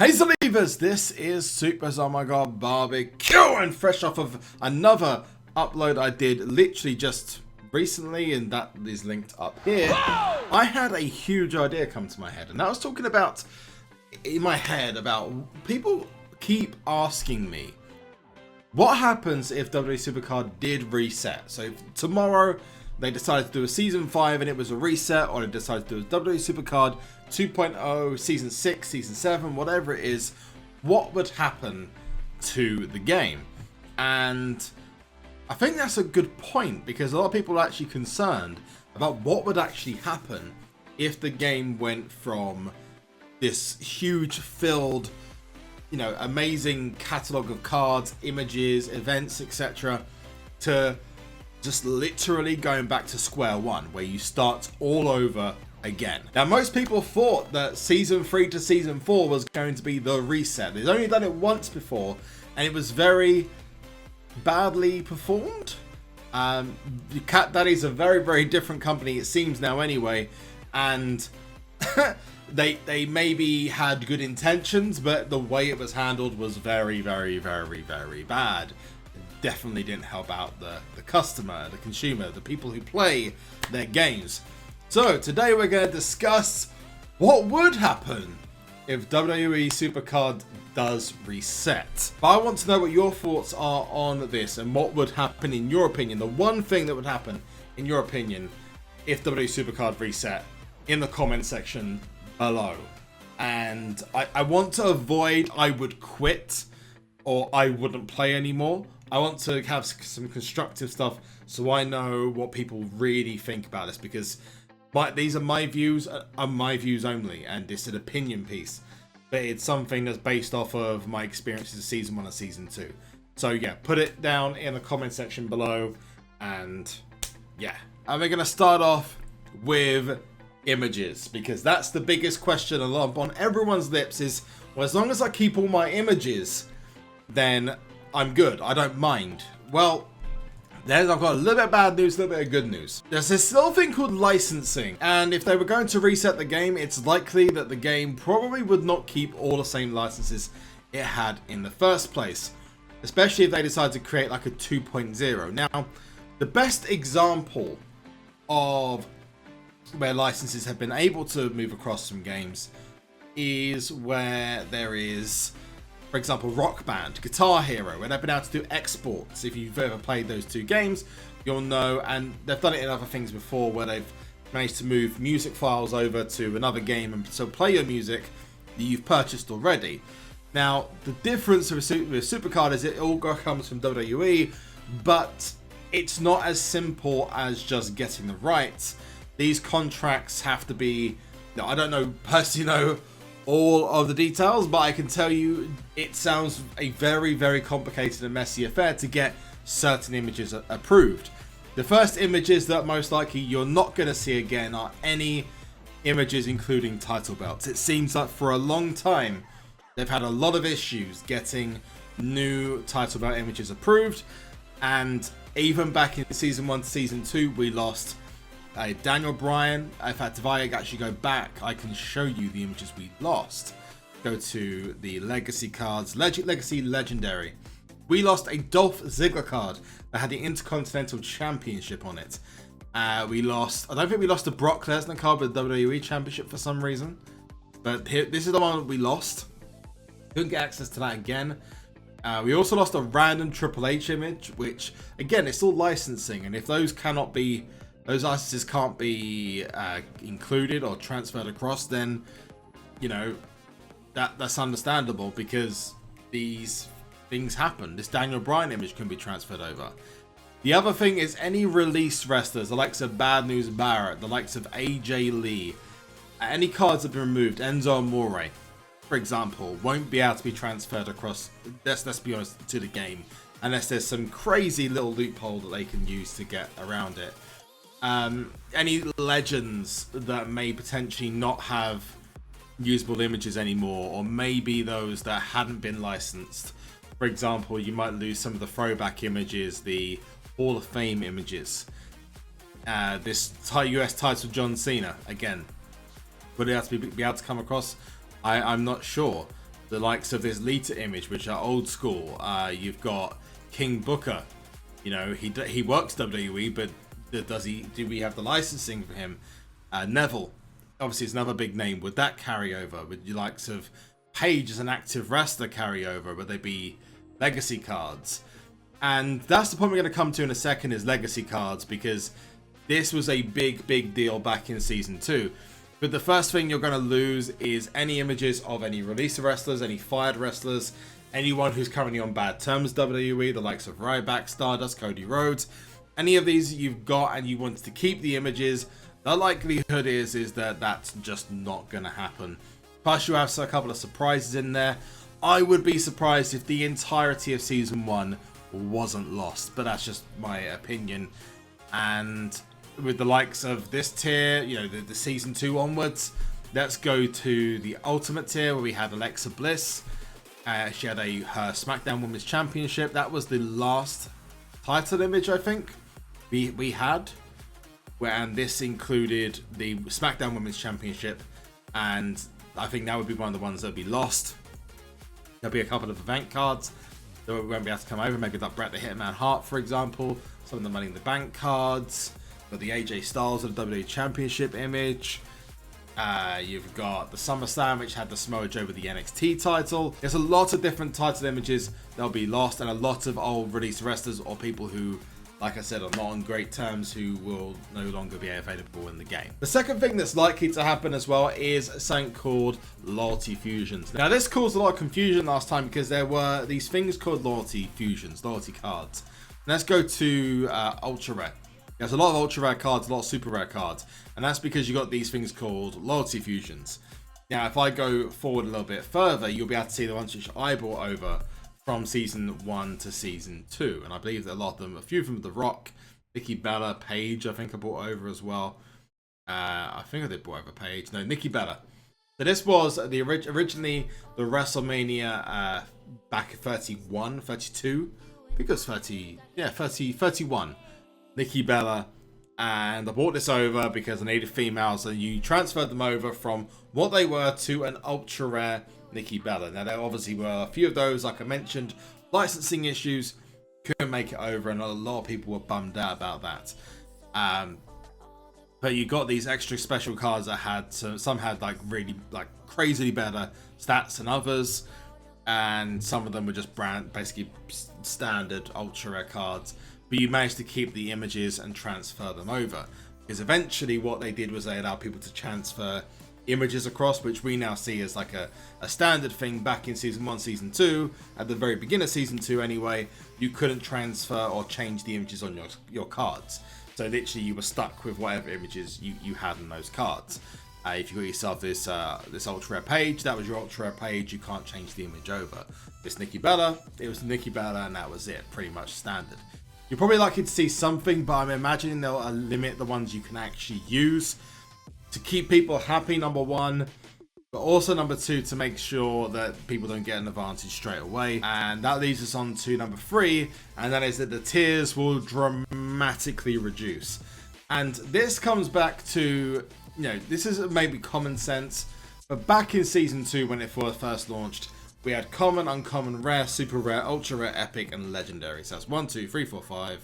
Hey Believers, this is SUPERZOMGBBQ, and fresh off of another upload I did literally just recently, and that is linked up here. Whoa! I had a huge idea come to my head, and I was talking about, in my head, about people keep asking me, what happens if Wwe Supercard did reset? So if tomorrow they decided to do a Season 5 and it was a reset, or they decided to do a Wwe Supercard 2.0, Season 6, Season 7, whatever it is, what would happen to the game? And I think that's a good point, because a lot of people are actually concerned about what would actually happen if the game went from this huge filled, you know, amazing catalogue of cards, images, events, etc., to just literally going back to square one, where you start all over again. Now, most people thought that Season 3 to Season 4 was going to be the reset. They've only done it once before, and it was very badly performed. Cat Daddy's a very, very different company, it seems now anyway, and they maybe had good intentions, but the way it was handled was very, very, very, very bad. It definitely didn't help out the customer, the consumer, the people who play their games. So today we're going to discuss what would happen if Wwe Supercard does reset. But I want to know what your thoughts are on this and what would happen in your opinion. The one thing that would happen in your opinion if Wwe Supercard reset, in the comment section below. And I want to avoid I would quit or I wouldn't play anymore. I want to have some constructive stuff so I know what people really think about this, because these are my views only, and it's an opinion piece, but it's something that's based off of my experiences of Season 1 and Season 2. So yeah, put it down in the comment section below, and yeah. And we're going to start off with images, because that's the biggest question a lot on everyone's lips is, well, as long as I keep all my images, then I'm good, I don't mind. Well, then I've got a little bit of bad news, a little bit of good news. There's this little thing called licensing, and if they were going to reset the game, it's likely that the game probably would not keep all the same licenses it had in the first place, especially if they decide to create like a 2.0. Now, the best example of where licenses have been able to move across from games is where there is, for example, Rock Band, Guitar Hero, where they've been able to do exports. If you've ever played those two games, you'll know, and they've done it in other things before, where they've managed to move music files over to another game and so play your music that you've purchased already. Now, the difference with Supercard is it all comes from WWE, but it's not as simple as just getting the rights. These contracts have to be, I don't know, personally know all of the details, but I can tell you it sounds a very, very complicated and messy affair to get certain images approved. The first images that most likely you're not going to see again are any images including title belts. It seems like for a long time they've had a lot of issues getting new title belt images approved, and even back in Season 1 to Season 2 we lost Daniel Bryan. In fact, if I actually go back, I can show you the images we lost. Go to the Legacy cards, Legacy Legendary. We lost a Dolph Ziggler card that had the Intercontinental Championship on it. We lost, I don't think we lost a Brock Lesnar card with the WWE Championship for some reason. But here, this is the one that we lost. Couldn't get access to that again. We also lost a random Triple H image, which, again, it's all licensing. And if those licenses can't be included or transferred across, then, you know, that's understandable, because these things happen. This Daniel Bryan image can be transferred over. The other thing is any released wrestlers, the likes of Bad News Barrett, the likes of AJ Lee, any cards have been removed. Enzo Amore, for example, won't be able to be transferred across, let's be honest, to the game, unless there's some crazy little loophole that they can use to get around it. Any legends that may potentially not have usable images anymore, or maybe those that hadn't been licensed. For example, you might lose some of the throwback images, the Hall of Fame images. This US title John Cena, again, would it have to be able to come across? I'm not sure. the likes of this Lita image, which are old school. You've got King Booker. You know, he works WWE, but do we have the licensing for him? Neville, obviously, it's another big name. Would that carry over? Would the likes of Paige as an active wrestler carry over? Would they be legacy cards? And that's the point we're going to come to in a second, is legacy cards, because this was a big deal back in Season 2. But the first thing you're going to lose is any images of any released wrestlers, any fired wrestlers, anyone who's currently on bad terms with WWE, the likes of Ryback, Stardust, Cody Rhodes. Any of these you've got and you want to keep the images, the likelihood is that that's just not going to happen. Plus, you have a couple of surprises in there. I would be surprised if the entirety of Season 1 wasn't lost, but that's just my opinion. And with the likes of this tier, you know, the Season 2 onwards, let's go to the Ultimate tier, where we had Alexa Bliss. She had her SmackDown Women's Championship. That was the last title image, I think, we had. And this included the SmackDown Women's Championship, and I think that would be one of the ones that would be lost. There'll be a couple of event cards that won't be able to come over, maybe like Bret the Hitman Hart, for example, some of the Money in the Bank cards, got the AJ Styles of the WWE Championship image. You've got the SummerSlam, which had the Samoa Joe with the NXT title. There's a lot of different title images that'll be lost, and a lot of old released wrestlers or people who, like I said, are not on great terms, who will no longer be available in the game. The second thing that's likely to happen as well is something called loyalty fusions. Now, this caused a lot of confusion last time because there were these things called loyalty fusions, loyalty cards. Let's go to ultra rare. There's a lot of ultra rare cards, a lot of super rare cards, and that's because you got these things called loyalty fusions. Now, if I go forward a little bit further, you'll be able to see the ones which I brought over from Season 1 to Season 2, and I believe that a lot of them, a few from The Rock, Nikki Bella, Paige, I think I brought over as well. I think I did brought over Paige. No, Nikki Bella. So this was the originally the WrestleMania back at 31, 32. I think it was 30, yeah, 31. Nikki Bella, and I brought this over because I needed females, and you transferred them over from what they were to an ultra rare Nikki Bella. Now, there obviously were a few of those, like I mentioned, licensing issues, couldn't make it over, and a lot of people were bummed out about that. But you got these extra special cards that had some had like really like crazily better stats than others, and some of them were just basically standard ultra rare cards. But you managed to keep the images and transfer them over, because eventually what they did was they allowed people to transfer images across, which we now see as like a standard thing. Back in Season 1, Season 2, at the very beginning of Season 2 anyway, you couldn't transfer or change the images on your cards. So literally you were stuck with whatever images you had in those cards. If you got yourself this ultra rare page, that was your ultra rare page. You can't change the image over. This Nikki Bella, it was Nikki Bella, and that was it, pretty much standard. You're probably likely to see something, but I'm imagining they'll limit the ones you can actually use to keep people happy, number one, but also number two, to make sure that people don't get an advantage straight away. And that leads us on to number three, and that is that the tiers will dramatically reduce. And this comes back to, you know, this is maybe common sense, but back in Season 2 when it first launched, we had common, uncommon, rare, super rare, ultra rare, epic, and legendary. So that's 1, 2, 3, 4, 5,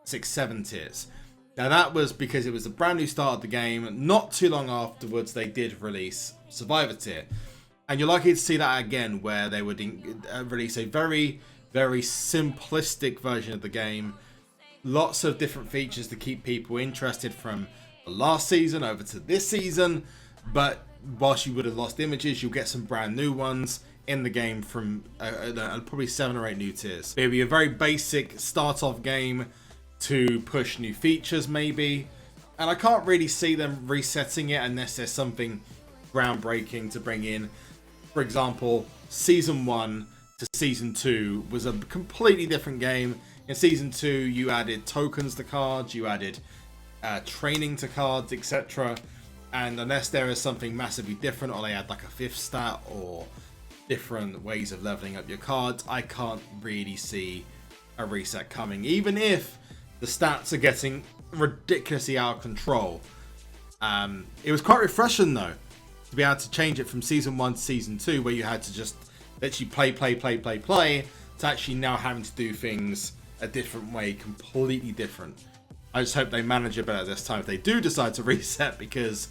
6, 7 tiers. Now that was because it was a brand new start of the game. Not too long afterwards, they did release Survivor tier. And you're likely to see that again, where they would release a very, very simplistic version of the game. Lots of different features to keep people interested from the last season over to this season. But whilst you would have lost images, you'll get some brand new ones in the game from probably 7 or 8 new tiers. It'll be a very basic start-off game to push new features maybe, and I can't really see them resetting it unless there's something groundbreaking to bring in. For example, Season 1 to Season 2 was a completely different game. In Season 2 you added tokens to cards, you added training to cards, etc. And unless there is something massively different, or they add like a 5th stat or different ways of leveling up your cards, I can't really see a reset coming, even if the stats are getting ridiculously out of control. It was quite refreshing though to be able to change it from Season 1 to Season 2, where you had to just literally play, to actually now having to do things a different way, completely different. I just hope they manage it better this time if they do decide to reset, because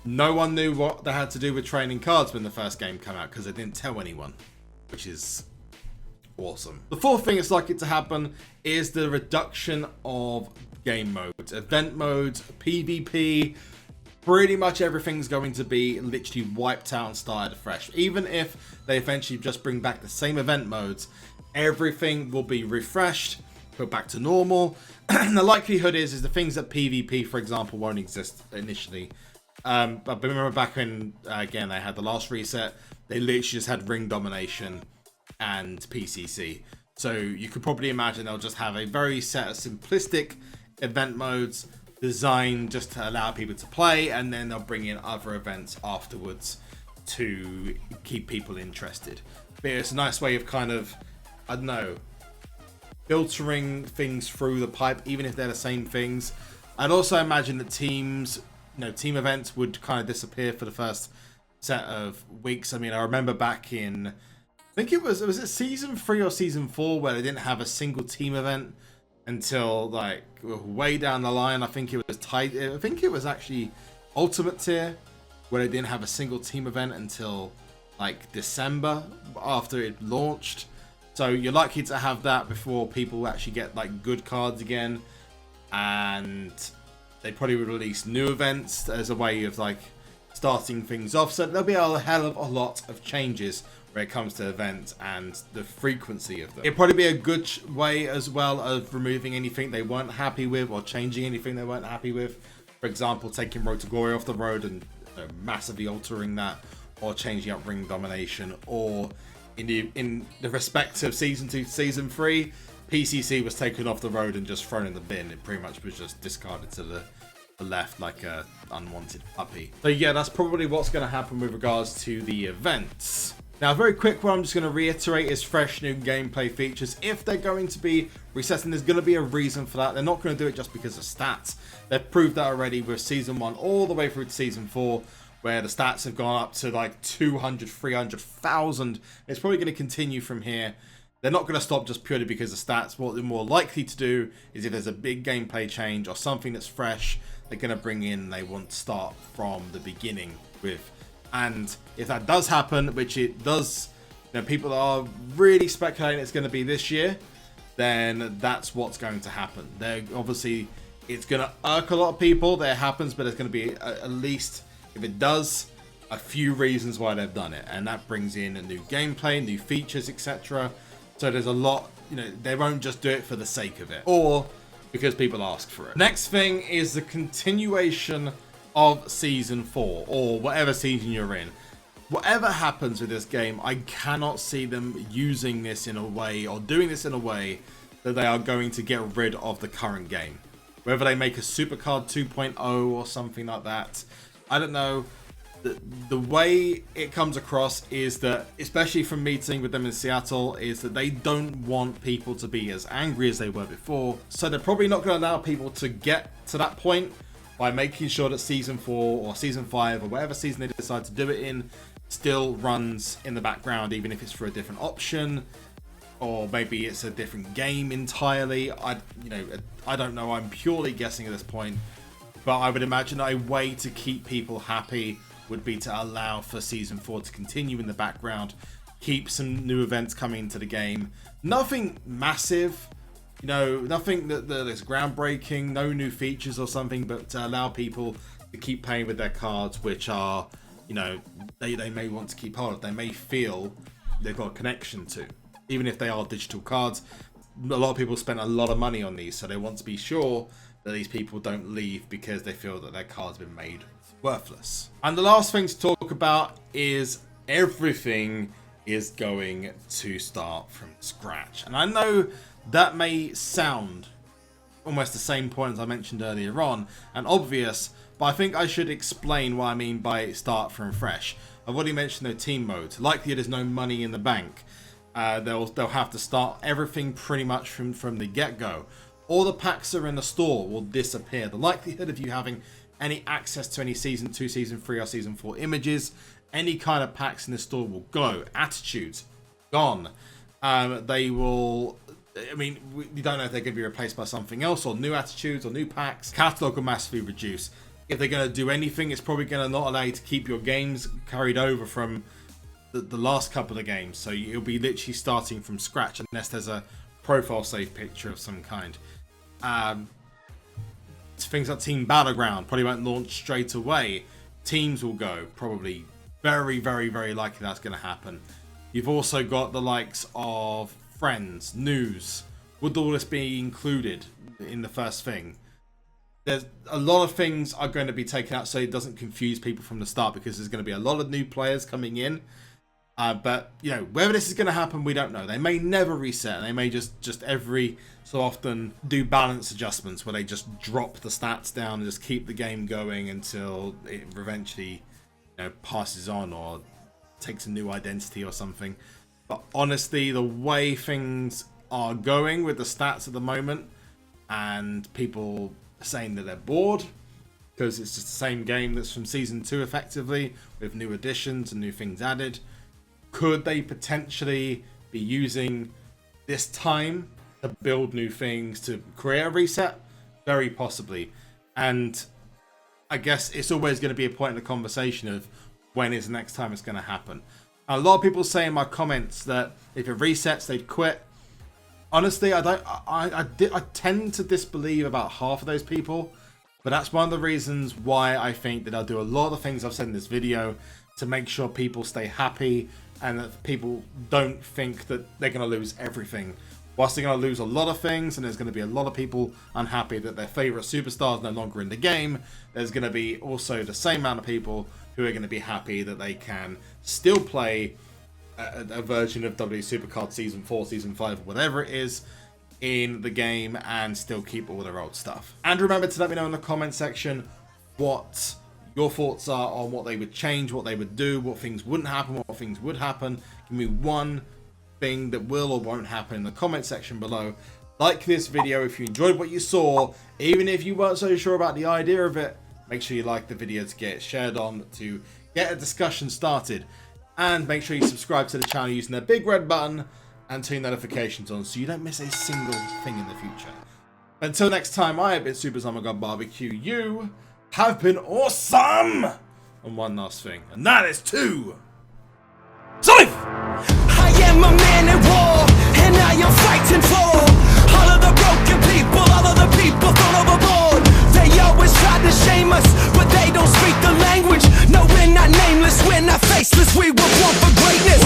no one knew what they had to do with training cards when the first game came out, because they didn't tell anyone, which is awesome. The fourth thing that's likely to happen is the reduction of game modes, event modes, PvP. Pretty much everything's going to be literally wiped out and started fresh. Even if they eventually just bring back the same event modes, everything will be refreshed, put back to normal. And the likelihood is the things that PvP, for example, won't exist initially. But remember back when, again, they had the last reset, they literally just had ring domination and PCC. So you could probably imagine they'll just have a very set of simplistic event modes designed just to allow people to play, and then they'll bring in other events afterwards to keep people interested. But it's a nice way of kind of, I don't know, filtering things through the pipe, even if they're the same things. I'd also imagine that teams, team events would kind of disappear for the first set of weeks. I mean, I remember back in, I think it was it season 3 or season 4 where they didn't have a single team event until like way down the line. I think it was tied. I think it was actually Ultimate Tier where they didn't have a single team event until like December after it launched. So you're likely to have that before people actually get like good cards again, and they probably would release new events as a way of like starting things off. So there'll be a hell of a lot of changes when it comes to events and the frequency of them. It'd probably be a good way as well of removing anything they weren't happy with or changing anything they weren't happy with. For example, taking Road to Glory off the road and massively altering that, or changing up ring domination, or in the respect of season 2 to season 3, PCC was taken off the road and just thrown in the bin. It pretty much was just discarded to the left like a unwanted puppy. So yeah, that's probably what's going to happen with regards to the events. Now, a very quick one I'm just going to reiterate is fresh new gameplay features. If they're going to be resetting, there's going to be a reason for that. They're not going to do it just because of stats. They've proved that already with season 1 all the way through to season 4, where the stats have gone up to like 200, 300,000. It's probably going to continue from here. They're not going to stop just purely because of stats. What they're more likely to do is if there's a big gameplay change or something that's fresh, they're going to bring in, they want to start from the beginning with. And if that does happen, which it does, people are really speculating it's going to be this year, then that's what's going to happen. They're obviously, it's going to irk a lot of people that it happens, but there's going to be at least, if it does, a few reasons why they've done it. And that brings in a new gameplay, new features, etc. So there's a lot, they won't just do it for the sake of it, or because people ask for it. Next thing is the continuation of season 4, or whatever season you're in. Whatever happens with this game, I cannot see them using this in a way, or doing this in a way, that they are going to get rid of the current game. Whether they make a Supercard 2.0 or something like that, I don't know. The way it comes across is that, especially from meeting with them in Seattle, is that they don't want people to be as angry as they were before. So they're probably not going to allow people to get to that point by making sure that season 4 or season 5 or whatever season they decide to do it in still runs in the background, even if it's for a different option, or maybe it's a different game entirely. I don't know. I'm purely guessing at this point, but I would imagine a way to keep people happy would be to allow for season 4 to continue in the background, keep some new events coming into the game. Nothing massive, nothing that is groundbreaking, no new features or something, but to allow people to keep playing with their cards, which are, they may want to keep hold of, they may feel they've got a connection to, even if they are digital cards. A lot of people spend a lot of money on these, so they want to be sure that these people don't leave because they feel that their card's been made worthless. And the last thing to talk about is everything is going to start from scratch. And I know that may sound almost the same point as I mentioned earlier on, and obvious, but I think I should explain what I mean by start from fresh. I've already mentioned the team modes. Likely there's no money in the bank. They'll have to start everything pretty much from the get-go. All the packs that are in the store will disappear. The likelihood of you having any access to any season 2, season 3 or season 4 images, any kind of packs in the store will go. Attitudes gone. They will, I mean, we don't know if they're going to be replaced by something else, or new attitudes, or new packs. Catalog will massively reduce. If they're going to do anything, it's probably going to not allow you to keep your games carried over from the last couple of games. So you'll be literally starting from scratch unless there's a profile save picture of some kind. Things like Team Battleground probably won't launch straight away. Teams will go, probably. Very, very, very likely that's going to happen. You've also got the likes of Friends, News. Would all this be included in the first thing? There's a lot of things are going to be taken out so it doesn't confuse people from the start, because there's going to be a lot of new players coming in. But, you know, whether this is going to happen, we don't know. They may never reset. They may just every so often do balance adjustments where they just drop the stats down and just keep the game going until it eventually, you know, passes on or takes a new identity or something. But honestly, the way things are going with the stats at the moment, and people saying that they're bored because it's just the same game that's from Season 2 effectively, with new additions and new things added. Could they potentially be using this time to build new things, to create a reset? Very possibly. And I guess it's always going to be a point in the conversation of when is the next time it's going to happen. A lot of people say in my comments that if it resets, they'd quit. Honestly, I tend to disbelieve about half of those people, but that's one of the reasons why I think that I'll do a lot of the things I've said in this video to make sure people stay happy and that people don't think that they're going to lose everything. Whilst they're going to lose a lot of things, and there's going to be a lot of people unhappy that their favorite superstars no longer in the game, there's going to be also the same amount of people who are going to be happy that they can still play a version of Wwe Supercard Season 4, Season 5, whatever it is, in the game and still keep all their old stuff. And remember to let me know in the comment section what your thoughts are on what they would change, what they would do, what things wouldn't happen, what things would happen. Give me one thing that will or won't happen in the comment section below. Like this video if you enjoyed what you saw. Even if you weren't so sure about the idea of it, make sure you like the video to get it shared on, to get a discussion started. And make sure you subscribe to the channel using the big red button and turn notifications on so you don't miss a single thing in the future. Until next time, I have been SUPERZOMGBBQ. You have been awesome! And one last thing, and that is to Solif! I am a man at war, and I am fighting for all of the broken people, all of the people thrown overboard. They always try to shame us, but they don't speak the language. No, we're not nameless, we're not faceless, we were born for greatness.